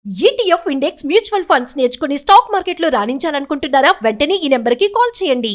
ETF index mutual funds నేర్చుకుని stock మార్కెట్లో రాణించాలనుకుంటున్నారా? వెంటనే ఈ నెంబర్కి కాల్ చేయండి.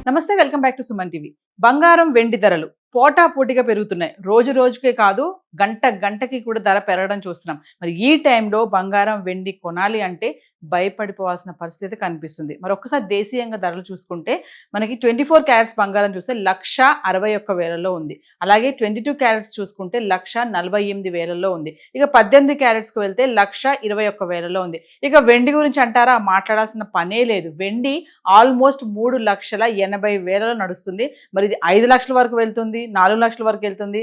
నమస్తే, welcome back to Suman TV. బంగారం వెండి ధరలు పోటాపోటీగా పెరుగుతున్నాయి. రోజు రోజుకే కాదు, గంట గంటకి కూడా ధర పెరగడం చూస్తున్నాం. మరి ఈ టైంలో బంగారం వెండి కొనాలి అంటే భయపడిపోవాల్సిన పరిస్థితి కనిపిస్తుంది. మరి ఒక్కసారి దేశీయంగా ధరలు చూసుకుంటే మనకి 24 క్యారెట్స్ బంగారం చూస్తే 1,61,000లో ఉంది. అలాగే 22 క్యారెట్స్ చూసుకుంటే 1,48,000లో ఉంది. ఇక 18 క్యారెట్స్కి వెళ్తే 1,21,000లో ఉంది. ఇక వెండి గురించి అంటారా, మాట్లాడాల్సిన పనే లేదు. వెండి ఆల్మోస్ట్ 3,80,000లో నడుస్తుంది. మరి ఇది 5 లక్షల వరకు వెళ్తుంది, 4 లక్షల వరకు వెళ్తుంది,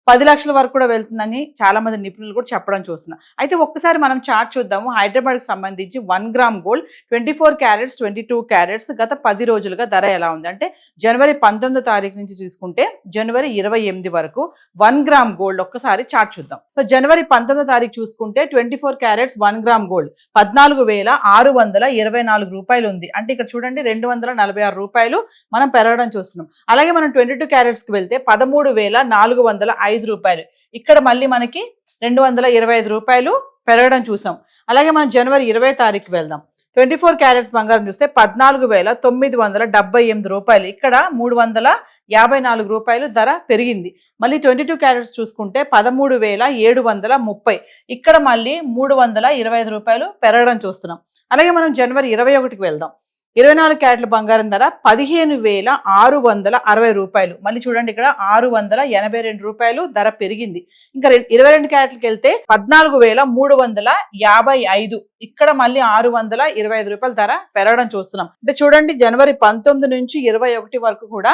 10 లక్షల వరకు కూడా వెళ్తుందని చాలా మంది నిపుణులు కూడా చెప్పడం చూస్తున్నాం. అయితే ఒక్కసారి మనం చార్ట్ చూద్దాము. హైదరాబాద్కి సంబంధించి 1 గ్రామ్ గోల్డ్ 24 క్యారెట్స్ 22 క్యారెట్స్ గత 10 రోజులుగా ధర ఎలా ఉంది అంటే జనవరి 19వ తారీఖు నుంచి తీసుకుంటే జనవరి 28 వరకు 1 గ్రామ్ గోల్డ్ ఒక్కసారి చార్ట్ చూద్దాం. సో జనవరి 19వ తారీఖు చూసుకుంటే 24 క్యారెట్స్ 1 గ్రామ్ గోల్డ్ 14,624 రూపాయలు ఉంది. అంటే ఇక్కడ చూడండి 246 రూపాయలు మనం పెరగడం చూస్తున్నాం. అలాగే మనం 22 క్యారెట్స్కి వెళ్తే 13,405 రూపాయలు. ఇక్కడ మళ్ళీ మనకి 225 రూపాయలు పెరగడం చూసాం. అలాగే మనం జనవరి 20వ తారీఖు వెళ్దాం. 24 క్యారెట్స్ బంగారం చూస్తే 14,978 రూపాయలు. ఇక్కడ 354 రూపాయలు ధర పెరిగింది. మళ్ళీ 22 క్యారెట్స్ చూసుకుంటే 13,730. ఇక్కడ మళ్ళీ 325 రూపాయలు పెరగడం చూస్తున్నాం. అలాగే మనం జనవరి 21కి వెళ్దాం. 24 క్యారెట్ల బంగారం ధర 15,660 రూపాయలు. మళ్ళీ చూడండి ఇక్కడ 682 రూపాయలు ధర పెరిగింది. ఇంకా 22 క్యారెట్లకి వెళ్తే 14,355. ఇక్కడ మళ్ళీ 625 రూపాయల ధర పెరగడం చూస్తున్నాం. అంటే చూడండి జనవరి 19 నుంచి 21 వరకు కూడా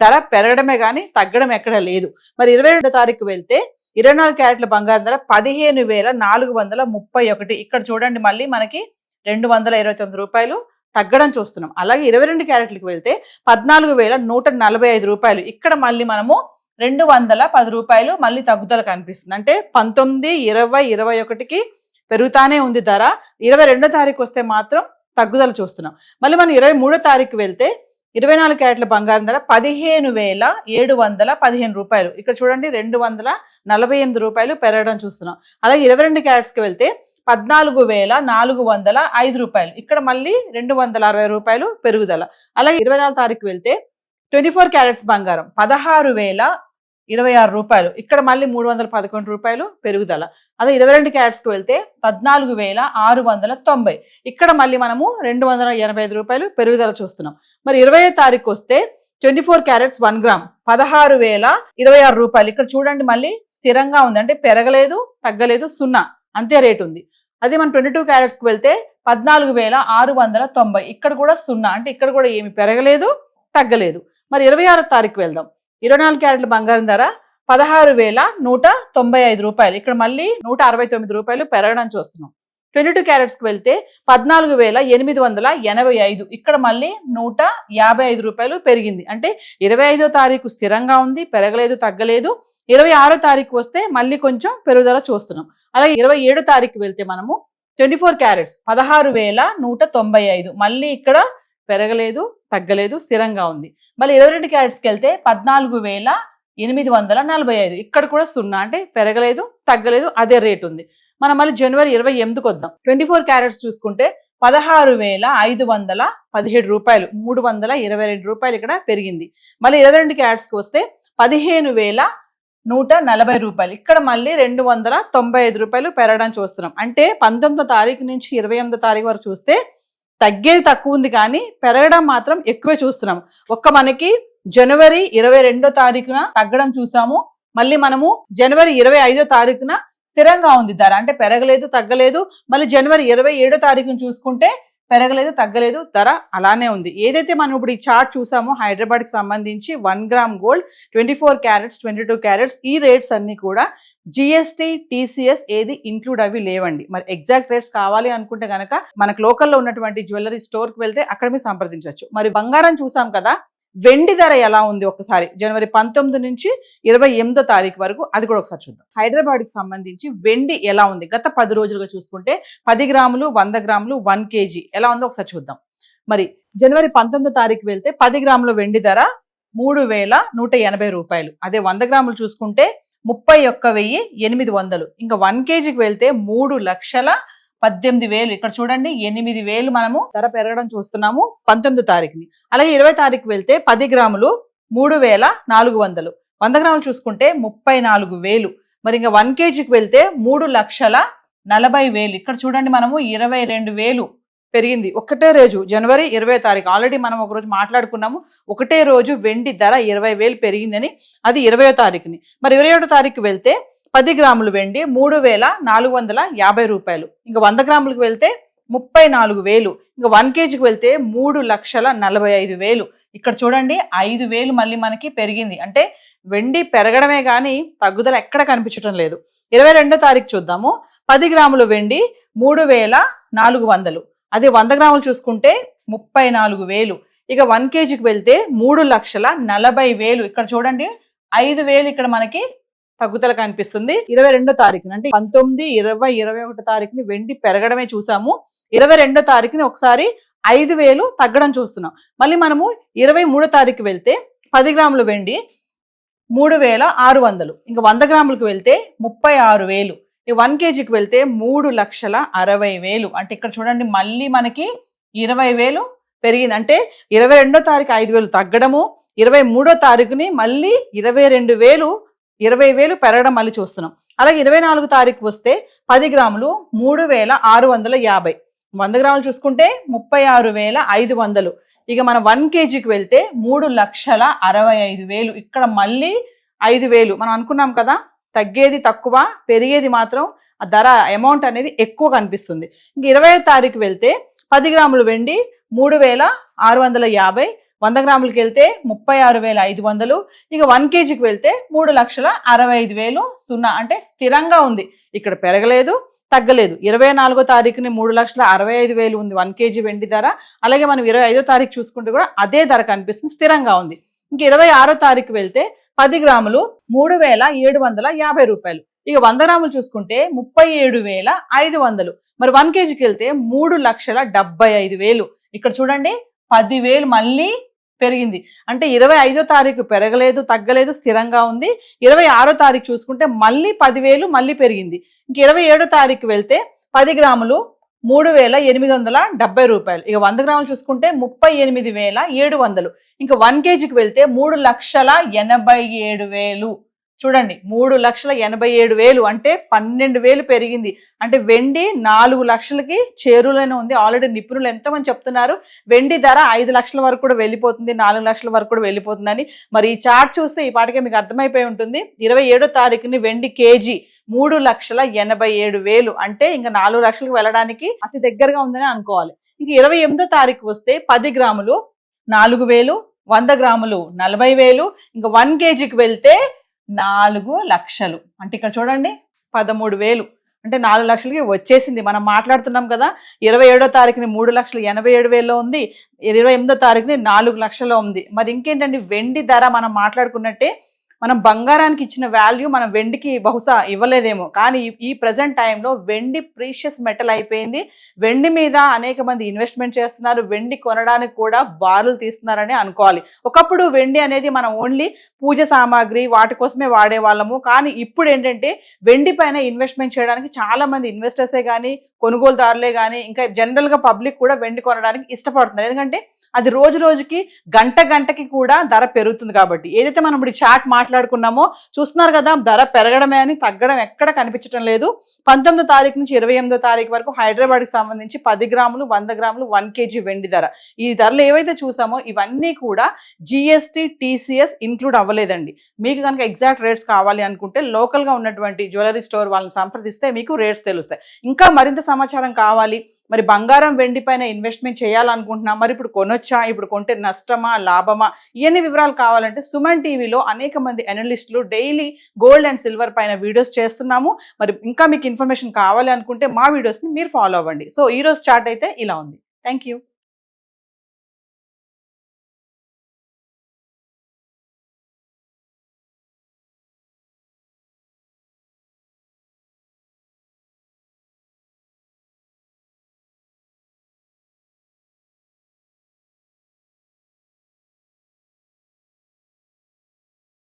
ధర పెరగడమే కానీ తగ్గడం ఎక్కడ లేదు. మరి 22వ తారీఖు వెళ్తే 24 క్యారెట్ల బంగారం ధర 15,431. ఇక్కడ చూడండి మళ్ళీ మనకి 229 రూపాయలు తగ్గడం చూస్తున్నాం. అలాగే 22 క్యారెట్లకు వెళ్తే 14,145 రూపాయలు. ఇక్కడ మళ్ళీ మనము 210 రూపాయలు మళ్ళీ తగ్గుదల కనిపిస్తుంది. అంటే 19, 20, 21కి పెరుగుతానే ఉంది ధర. 22వ తారీఖు వస్తే మాత్రం తగ్గుదల చూస్తున్నాం. మళ్ళీ మనం 23వ తారీఖు వెళ్తే 24 క్యారెట్ల బంగారం ధర 15,715 రూపాయలు. ఇక్కడ చూడండి 248 రూపాయలు పెరగడం చూస్తున్నాం. అలాగే 22 క్యారెట్స్కి వెళ్తే 14,405 రూపాయలు. ఇక్కడ మళ్ళీ 260 రూపాయలు పెరుగుదల. అలాగే 24వ తారీఖు వెళ్తే 24 క్యారెట్స్ బంగారం 16,026 రూపాయలు. ఇక్కడ మళ్ళీ 311 రూపాయలు పెరుగుదల. అదే 22 క్యారెట్స్కి వెళ్తే 14,690. ఇక్కడ మళ్ళీ మనము 285 రూపాయలు పెరుగుదల చూస్తున్నాం. మరి 20వ తారీఖు వస్తే 24 క్యారెట్స్ 1 గ్రామ్ 16,026 రూపాయలు. ఇక్కడ చూడండి మళ్ళీ స్థిరంగా ఉంది. అంటే పెరగలేదు, తగ్గలేదు, 0 అంతే రేటు ఉంది. అదే మనం 22 క్యారెట్స్కి వెళ్తే 14,690. ఇక్కడ కూడా 0 అంటే ఇక్కడ కూడా ఏమి పెరగలేదు, తగ్గలేదు. మరి 26వ తారీఖు వెళ్దాం. 24 క్యారెట్ల బంగారం ధర 16,195 రూపాయలు. ఇక్కడ మళ్ళీ 169 రూపాయలు పెరగడం చూస్తున్నాం. 22 క్యారెట్స్కి వెళ్తే 14,885. ఇక్కడ మళ్ళీ 155 రూపాయలు పెరిగింది. అంటే 25వ తారీఖు స్థిరంగా ఉంది, పెరగలేదు, తగ్గలేదు. 26వ తారీఖు వస్తే మళ్ళీ కొంచెం పెరుగుదల చూస్తున్నాం. అలాగే 27వ తారీఖు వెళ్తే మనము 24 క్యారెట్స్ 16,195. మళ్ళీ ఇక్కడ పెరగలేదు, తగ్గలేదు, స్థిరంగా ఉంది. మళ్ళీ 22 క్యారెట్స్కి వెళ్తే 14,845. ఇక్కడ కూడా 0 అంటే పెరగలేదు, తగ్గలేదు, అదే రేటు ఉంది. మనం మళ్ళీ జనవరి 28కి వద్దాం. 24 క్యారెట్స్ చూసుకుంటే 16,517 రూపాయలు, 322 రూపాయలు ఇక్కడ పెరిగింది. మళ్ళీ 22 క్యారెట్స్కి వస్తే 15,140 రూపాయలు. ఇక్కడ మళ్ళీ 295 రూపాయలు పెరగడం చూస్తున్నాం. అంటే 19వ తారీఖు నుంచి 28వ తారీఖు వరకు చూస్తే తగ్గేది తక్కువ ఉంది కానీ పెరగడం మాత్రం ఎక్కువే చూస్తున్నాం. మనకి జనవరి 22వ తారీఖున తగ్గడం చూసాము. మళ్ళీ మనము జనవరి 25వ తారీఖున స్థిరంగా ఉంది ధర. అంటే పెరగలేదు, తగ్గలేదు. మళ్ళీ జనవరి 27వ తారీఖున చూసుకుంటే పెరగలేదు, తగ్గలేదు, ధర అలానే ఉంది. ఏదైతే మనం ఇప్పుడు ఈ చార్ట్ చూసామో హైదరాబాద్కి సంబంధించి 1 గ్రామ్ గోల్డ్ 24 క్యారెట్స్ 22 క్యారెట్స్ ఈ రేట్స్ అన్ని కూడా జిఎస్టీ, టీసీఎస్ ఏది ఇంక్లూడ్ అవి లేవండి. మరి ఎగ్జాక్ట్ రేట్స్ కావాలి అనుకుంటే కనుక మనకు లోకల్లో ఉన్నటువంటి జ్యువెలరీ స్టోర్కి వెళ్తే అక్కడ మీరు సంప్రదించవచ్చు. మరి బంగారం చూసాం కదా, వెండి ధర ఎలా ఉంది ఒకసారి జనవరి 19 నుంచి 28వ తారీఖు వరకు అది కూడా ఒకసారి చూద్దాం. హైదరాబాద్కి సంబంధించి వెండి ఎలా ఉంది గత 10 రోజులుగా చూసుకుంటే 10 గ్రాములు, 100 గ్రాములు, 1 కేజీ ఎలా ఉందో ఒకసారి చూద్దాం. మరి జనవరి 19వ తారీఖు వెళ్తే 10 గ్రాముల వెండి ధర 3,180 రూపాయలు. అదే 100 గ్రాములు చూసుకుంటే 31,800. ఇంకా 1 కేజీకి వెళ్తే 3,18,000. ఇక్కడ చూడండి 8,000 మనము ధర పెరగడం చూస్తున్నాము 19వ తారీఖుని. అలాగే 20వ తారీఖు వెళ్తే 10 గ్రాములు 3,400. 100 గ్రాములు చూసుకుంటే 34,000. మరి ఇంకా 1 కేజీకి వెళ్తే 3,40,000. ఇక్కడ చూడండి మనము 22,000 పెరిగింది ఒకటే రోజు జనవరి 20వ తారీఖు. ఆల్రెడీ మనం ఒక రోజు మాట్లాడుకున్నాము, ఒకటే రోజు వెండి ధర 20,000 పెరిగిందని. అది 20వ తారీఖుని. మరి 21వ తారీఖు వెళ్తే 10 గ్రాములు వెండి 3,450 రూపాయలు. ఇంకా 100 గ్రాములకు వెళ్తే 34,000. ఇంకా 1 కేజీకి వెళ్తే 3,45,000. ఇక్కడ చూడండి 5,000 మళ్ళీ మనకి పెరిగింది. అంటే వెండి పెరగడమే కానీ తగ్గుదల ఎక్కడ కనిపించడం లేదు. 22వ తారీఖు చూద్దాము. 10 గ్రాముల వెండి 3,400. అదే 100 గ్రాములు చూసుకుంటే 34,000. ఇక 1 కేజీకి వెళ్తే 3,40,000. ఇక్కడ చూడండి 5,000 ఇక్కడ మనకి తగ్గుదల కనిపిస్తుంది. 22వ తారీఖున అంటే 19, 20, 21 తారీఖుని వెండి పెరగడమే చూసాము. 22వ తారీఖుని ఒకసారి 5,000 తగ్గడం చూస్తున్నాం. మళ్ళీ మనము 23వ తారీఖు వెళ్తే 10 గ్రాముల వెండి 3,600. ఇంకా 100 గ్రాములకు వెళ్తే 36,000. 1 కేజీకి వెళ్తే 3,60,000. అంటే ఇక్కడ చూడండి మళ్ళీ మనకి 20,000 పెరిగింది. అంటే 22వ తారీఖు 5,000 తగ్గడము, 23వ తారీఖుని మళ్ళీ 20,000 పెరగడం మళ్ళీ చూస్తున్నాం. అలాగే 24వ తారీఖు వస్తే 10 గ్రాములు 3,650. 100 గ్రాములు చూసుకుంటే 36,500. ఇక మనం 1 కేజీకి వెళ్తే 3,65,000. ఇక్కడ మళ్ళీ 5,000. మనం అనుకున్నాం కదా, తగ్గేది తక్కువ, పెరిగేది మాత్రం ఆ ధర అమౌంట్ అనేది ఎక్కువ కనిపిస్తుంది. ఇంక 20వ తారీఖు వెళ్తే 10 గ్రాములు వెండి 3,650. 100 గ్రాములకి వెళ్తే 36,500. ఇక 1 కేజీకి వెళ్తే 3,65,000. 0 అంటే స్థిరంగా ఉంది, ఇక్కడ పెరగలేదు తగ్గలేదు. 24వ తారీఖుని 3,65,000 ఉంది 1 కేజీ వెండి ధర. అలాగే మనం 25వ తారీఖు చూసుకుంటే కూడా అదే ధర కనిపిస్తుంది, స్థిరంగా ఉంది. ఇంక 26వ తారీఖు వెళ్తే 10 గ్రాములు 3,750 రూపాయలు. ఇక 100 గ్రాములు చూసుకుంటే 37,500. మరి 1 కేజీకి వెళ్తే 3,75,000. ఇక్కడ చూడండి 10,000 మళ్ళీ పెరిగింది. అంటే 25వ తారీఖు పెరగలేదు తగ్గలేదు, స్థిరంగా ఉంది. 26వ తారీఖు చూసుకుంటే మళ్ళీ 10,000 మళ్ళీ పెరిగింది. ఇంక 27వ తారీఖు వెళ్తే 10 గ్రాములు 3,870 రూపాయలు. ఇక 100 గ్రాములు చూసుకుంటే 38,700. ఇంకా 1 కేజీకి వెళ్తే 3,87,000. చూడండి 3,87,000 అంటే 12,000 పెరిగింది. అంటే వెండి 4 లక్షలకి చేరువలోనే ఉంది. ఆల్రెడీ నిపుణులు ఎంతోమంది చెప్తున్నారు వెండి ధర 5 లక్షల వరకు కూడా వెళ్ళిపోతుంది, 4 లక్షల వరకు కూడా వెళ్ళిపోతుందని. మరి ఈ చార్ట్ చూస్తే ఈ పాటికే మీకు అర్థమైపోయి ఉంటుంది. 27వ తారీఖుని వెండి కేజీ 3,87,000. అంటే ఇంకా 4 లక్షలకు వెళ్ళడానికి అతి దగ్గరగా ఉందని అనుకోవాలి. ఇంక 28వ తారీఖు వస్తే 10 గ్రాములు 4,000. 100 గ్రాములు 40,000. ఇంకా 1 కేజీకి వెళ్తే 4 లక్షలు. అంటే ఇక్కడ చూడండి 13,000. అంటే 4 లక్షలకి వచ్చేసింది. మనం మాట్లాడుతున్నాం కదా 27వ తారీఖుని 3,87,000 ఉంది, 28వ తారీఖుని 4 లక్షలు ఉంది. మరి ఇంకేంటండి వెండి ధర మనం మాట్లాడుకున్నట్టే మనం బంగారానికి ఇచ్చిన వాల్యూ మనం వెండికి బహుశా ఇవ్వలేదేమో, కానీ ఈ ప్రజెంట్ టైంలో వెండి ప్రీషియస్ మెటల్ అయిపోయింది. వెండి మీద అనేక మంది ఇన్వెస్ట్మెంట్ చేస్తున్నారు, వెండి కొనడానికి కూడా బారులు తీస్తున్నారని అనుకోవాలి. ఒకప్పుడు వెండి అనేది మనం ఓన్లీ పూజ సామాగ్రి వాటి కోసమే వాడేవాళ్ళము, కానీ ఇప్పుడు ఏంటంటే వెండి పైన ఇన్వెస్ట్మెంట్ చేయడానికి చాలా మంది ఇన్వెస్టర్సే కానీ కొనుగోలుదారులే కానీ ఇంకా జనరల్గా పబ్లిక్ కూడా వెండి కొనడానికి ఇష్టపడుతున్నారు. ఎందుకంటే అది రోజు రోజుకి గంటకి కూడా ధర పెరుగుతుంది కాబట్టి. ఏదైతే మనం ఇప్పుడు చార్ట్ మాట్లాడుకున్నామో చూస్తున్నారు కదా, ధర పెరగడమే అని తగ్గడం ఎక్కడ కనిపించడం లేదు. 19వ తారీఖు నుంచి 28వ తారీఖు వరకు హైదరాబాద్కి సంబంధించి 10 గ్రాములు 100 గ్రాములు 1 కేజీ వెండి ధర, ఈ ధరలు ఏవైతే చూసామో ఇవన్నీ కూడా జిఎస్టీ టీసీఎస్ ఇంక్లూడ్ అవ్వలేదండి. మీకు కనుక ఎగ్జాక్ట్ రేట్స్ కావాలి అనుకుంటే లోకల్గా ఉన్నటువంటి జ్యువెలరీ స్టోర్ వాళ్ళని సంప్రదిస్తే మీకు రేట్స్ తెలుస్తాయి. ఇంకా మరింత సమాచారం కావాలి, మరి బంగారం వెండి పైన ఇన్వెస్ట్మెంట్ చేయాలనుకుంటున్నా, మరి ఇప్పుడు కొనొచ్చా, ఇప్పుడు కొంటే నష్టమా లాభమా, ఇవన్నీ వివరాలు కావాలంటే సుమన్ టీవీలో అనేక మంది అనలిస్టులు డైలీ గోల్డ్ అండ్ సిల్వర్ పైన వీడియోస్ చేస్తున్నాము. మరి ఇంకా మీకు ఇన్ఫర్మేషన్ కావాలి అనుకుంటే మా వీడియోస్ని మీరు ఫాలో అవ్వండి. సో ఈ రోజు చార్ట్ అయితే ఇలా ఉంది. Thank you.